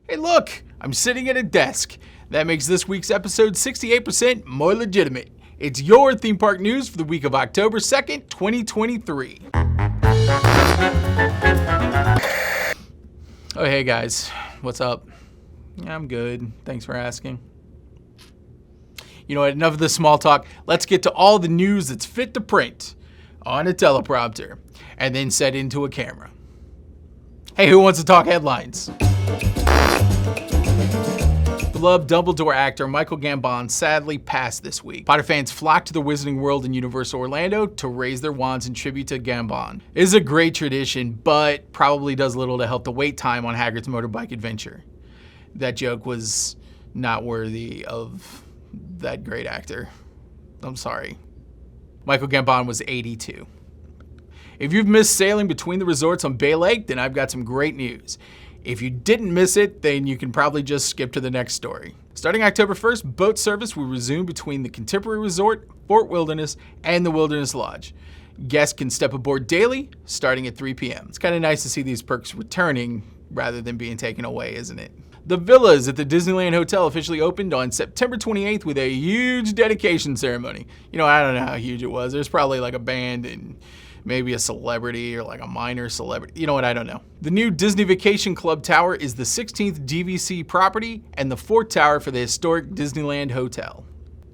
Hey look, I'm sitting at a desk. That makes this week's episode 68% more legitimate. It's your theme park news for the week of October 2nd, 2023. Oh, hey guys, what's up? Yeah, I'm good. Thanks for asking. You know what, enough of the small talk. Let's get to all the news that's fit to print on a teleprompter and then set into a camera. Hey, who wants to talk headlines? Beloved Dumbledore actor Michael Gambon sadly passed this week. Potter fans flocked to the Wizarding World in Universal Orlando to raise their wands in tribute to Gambon. It is a great tradition, but probably does little to help the wait time on Hagrid's motorbike adventure. That joke was not worthy of that great actor. I'm sorry. Michael Gambon was 82. If you've missed sailing between the resorts on Bay Lake, then I've got some great news. If you didn't miss it, then you can probably just skip to the next story. Starting October 1st, boat service will resume between the Contemporary Resort, Fort Wilderness, and the Wilderness Lodge. Guests can step aboard daily, starting at 3 p.m. It's kind of nice to see these perks returning rather than being taken away, isn't it? The villas at the Disneyland Hotel officially opened on September 28th with a huge dedication ceremony. You know, I don't know how huge it was. There's probably like a band and maybe a celebrity or like a minor celebrity. You know what? I don't know. The new Disney Vacation Club Tower is the 16th DVC property and the 4th tower for the historic Disneyland Hotel.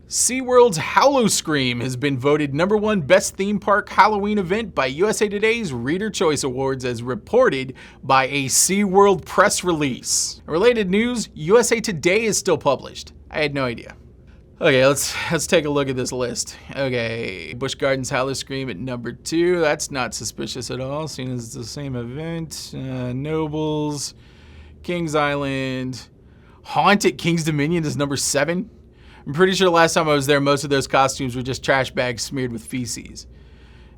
SeaWorld's Howl-O-Scream has been voted #1 best theme park Halloween event by USA Today's Reader Choice Awards as reported by a SeaWorld press release. Related news, USA Today is still published. I had no idea. Okay, let's take a look at this list. Okay, Busch Gardens Howl-O-Scream at #2. That's not suspicious at all, seeing as it's the same event. Nobles, Kings Island, Haunt at King's Dominion is #7. I'm pretty sure last time I was there, most of those costumes were just trash bags smeared with feces,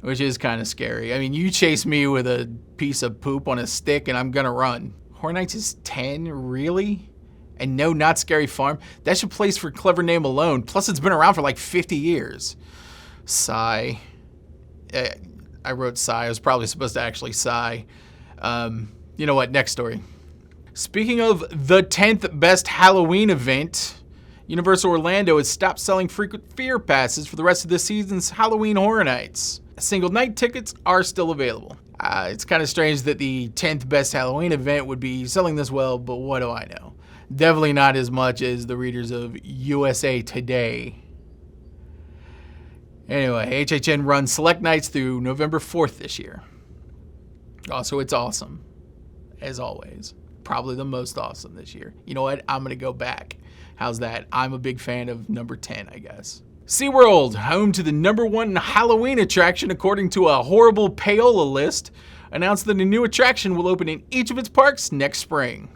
which is kind of scary. I mean, you chase me with a piece of poop on a stick and I'm gonna run. Horror Nights is 10, really? And no, Not Scary Farm? That's your place for clever name alone. Plus, it's been around for like 50 years. Sigh. I wrote sigh. I was probably supposed to actually sigh. You know what? Next story. Speaking of the 10th best Halloween event, Universal Orlando has stopped selling frequent fear passes for the rest of this season's Halloween Horror Nights. Single night tickets are still available. It's kind of strange that the 10th best Halloween event would be selling this well, but what do I know? Definitely not as much as the readers of USA Today. Anyway, HHN runs select nights through November 4th this year. Also, it's awesome, as always. Probably the most awesome this year. You know what? I'm going to go back. How's that? I'm a big fan of number 10, I guess. SeaWorld, home to the #1 Halloween attraction according to a horrible payola list, announced that a new attraction will open in each of its parks next spring.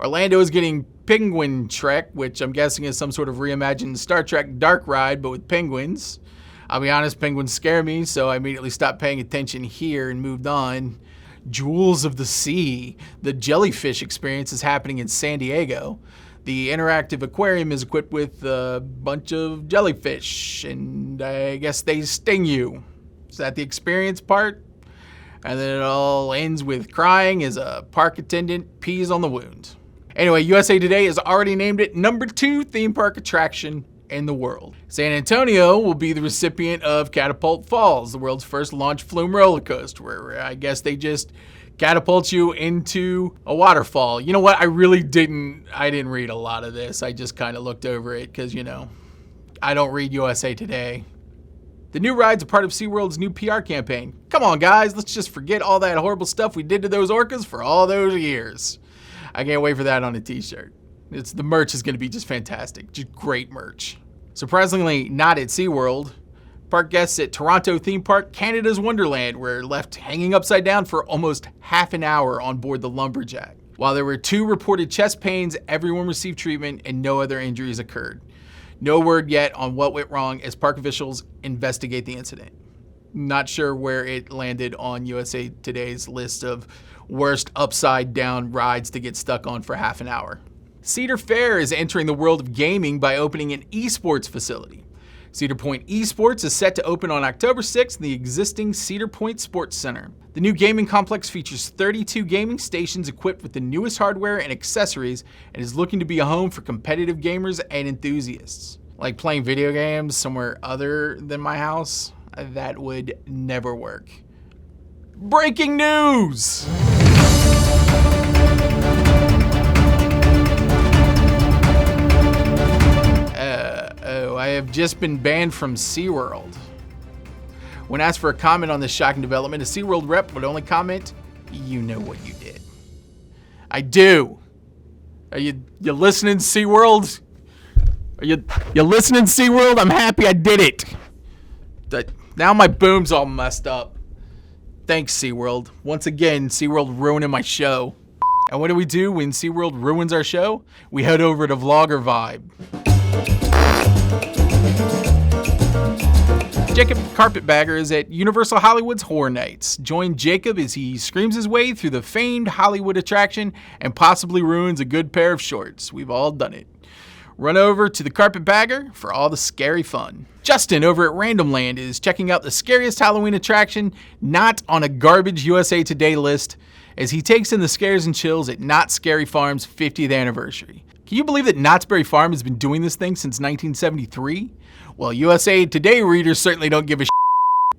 Orlando is getting Penguin Trek, which I'm guessing is some sort of reimagined Star Trek dark ride, but with penguins. I'll be honest, penguins scare me, so I immediately stopped paying attention here and moved on. Jewels of the Sea, the jellyfish experience is happening in San Diego. The interactive aquarium is equipped with a bunch of jellyfish, and I guess they sting you. Is that the experience part? And then it all ends with crying as a park attendant pees on the wound. Anyway, USA Today has already named it #2 theme park attraction in the world. San Antonio will be the recipient of Catapult Falls, the world's first launch flume roller coaster, where I guess they just catapult you into a waterfall. You know what? I didn't read a lot of this. I just kind of looked over it because, you know, I don't read USA Today. The new ride's a part of SeaWorld's new PR campaign. Come on, guys, let's just forget all that horrible stuff we did to those orcas for all those years. I can't wait for that on a t-shirt. The merch is going to be just fantastic. Just great merch. Surprisingly, not at SeaWorld. Park guests at Toronto theme park, Canada's Wonderland, were left hanging upside down for almost half an hour on board the Lumberjack. While there were 2 reported chest pains, everyone received treatment and no other injuries occurred. No word yet on what went wrong as park officials investigate the incident. Not sure where it landed on USA Today's list of worst upside down rides to get stuck on for half an hour. Cedar Fair is entering the world of gaming by opening an esports facility. Cedar Point Esports is set to open on October 6th in the existing Cedar Point Sports Center. The new gaming complex features 32 gaming stations equipped with the newest hardware and accessories and is looking to be a home for competitive gamers and enthusiasts. Like playing video games somewhere other than my house? That would never work. Breaking news! I have just been banned from SeaWorld. When asked for a comment on this shocking development, a SeaWorld rep would only comment, "You know what you did." I do. Are you listening, SeaWorld? Are you listening, SeaWorld? I'm happy I did it. Now my boom's all messed up. Thanks, SeaWorld. Once again, SeaWorld ruining my show. And what do we do when SeaWorld ruins our show? We head over to Vlogger Vibe. Jacob Carpetbagger is at Universal Hollywood's Horror Nights. Join Jacob as he screams his way through the famed Hollywood attraction and possibly ruins a good pair of shorts. We've all done it. Run over to the Carpetbagger for all the scary fun. Justin over at Randomland is checking out the scariest Halloween attraction not on a garbage USA Today list as he takes in the scares and chills at Knott's Scary Farm's 50th anniversary. Can you believe that Knott's Berry Farm has been doing this thing since 1973? Well, USA Today readers certainly don't give a shit.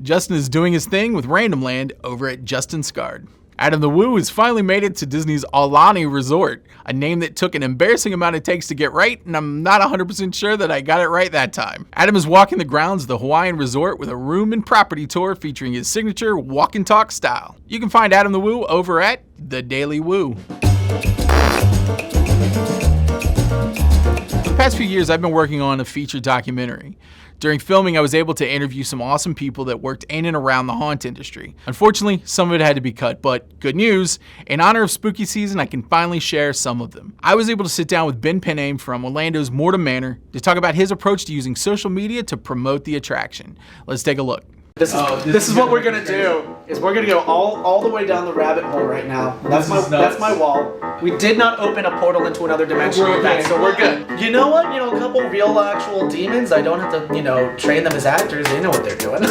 Justin is doing his thing with Randomland over at Justin Scard. Adam the Woo has finally made it to Disney's Aulani Resort, a name that took an embarrassing amount of takes to get right, and I'm not 100% sure that I got it right that time. Adam is walking the grounds of the Hawaiian resort with a room and property tour featuring his signature walk and talk style. You can find Adam the Woo over at The Daily Woo. For the past few years, I've been working on a feature documentary. During filming, I was able to interview some awesome people that worked in and around the haunt industry. Unfortunately, some of it had to be cut, but good news, in honor of spooky season, I can finally share some of them. I was able to sit down with Ben Pename from Orlando's Mortem Manor to talk about his approach to using social media to promote the attraction. Let's take a look. This is what we're gonna do. Is we're gonna go all the way down the rabbit hole right now. That's my wall. We did not open a portal into another dimension with that, so we're good. You know what? A couple real actual demons. I don't have to train them as actors. They know what they're doing.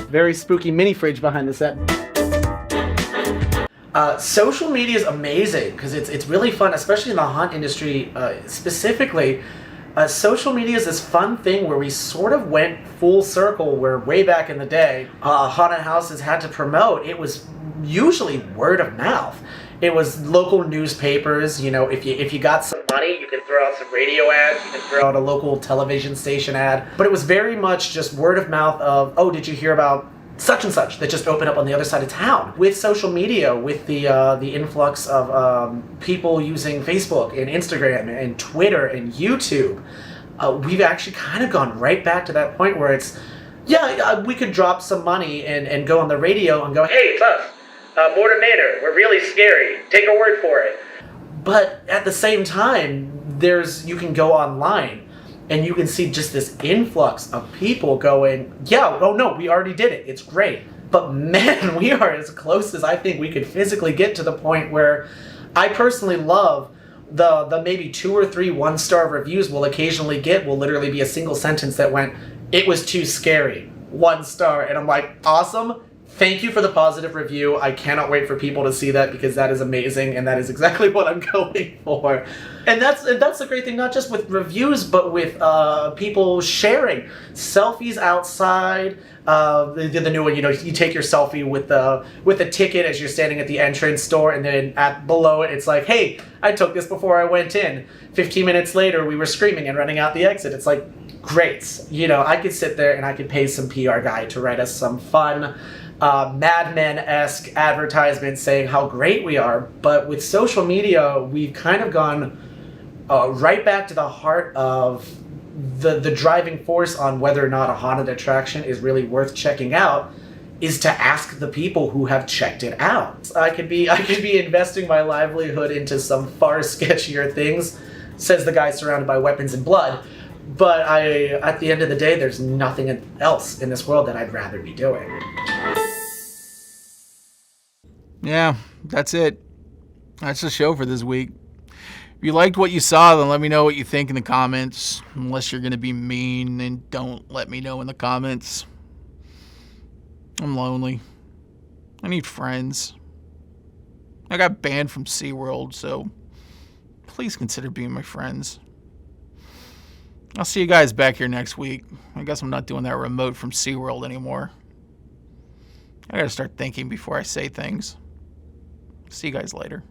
Very spooky mini fridge behind the set. Social media is amazing because it's really fun, especially in the haunt industry specifically. Social media is this fun thing where we sort of went full circle where way back in the day, haunted houses had to promote. It was usually word of mouth. It was local newspapers. If you got some money, you could throw out some radio ads, you could throw out a local television station ad. But it was very much just word of mouth of, oh, did you hear about such and such that just opened up on the other side of town? With social media, with the influx of people using Facebook and Instagram and Twitter and YouTube, we've actually kind of gone right back to that point where it's, we could drop some money and go on the radio and go, hey, it's us. Mortem Manor, we're really scary. Take our word for it. But at the same time, you can go online and you can see just this influx of people going, oh no, we already did it. It's great. But man, we are as close as I think we could physically get to the point where I personally love the maybe 2 or 3 one-star reviews we'll occasionally get will literally be a single sentence that went, "It was too scary. 1 star." And I'm like, awesome. Thank you for the positive review. I cannot wait for people to see that because that is amazing and that is exactly what I'm going for. And that's the great thing, not just with reviews, but with people sharing selfies outside. The new one, you take your selfie with the ticket as you're standing at the entrance door, and then below it, it's like, hey, I took this before I went in. 15 minutes later, we were screaming and running out the exit. It's like, great. I could sit there and I could pay some PR guy to write us some fun Mad Men-esque advertisement saying how great we are. But with social media, we've kind of gone right back to the heart of the driving force on whether or not a haunted attraction is really worth checking out. is to ask the people who have checked it out. I could be investing my livelihood into some far sketchier things, says the guy surrounded by weapons and blood. But at the end of the day, there's nothing else in this world that I'd rather be doing. Yeah, that's it. That's the show for this week. If you liked what you saw, then let me know what you think in the comments. Unless you're going to be mean, and don't let me know in the comments. I'm lonely. I need friends. I got banned from SeaWorld, so please consider being my friends. I'll see you guys back here next week. I guess I'm not doing that remote from SeaWorld anymore. I gotta start thinking before I say things. See you guys later.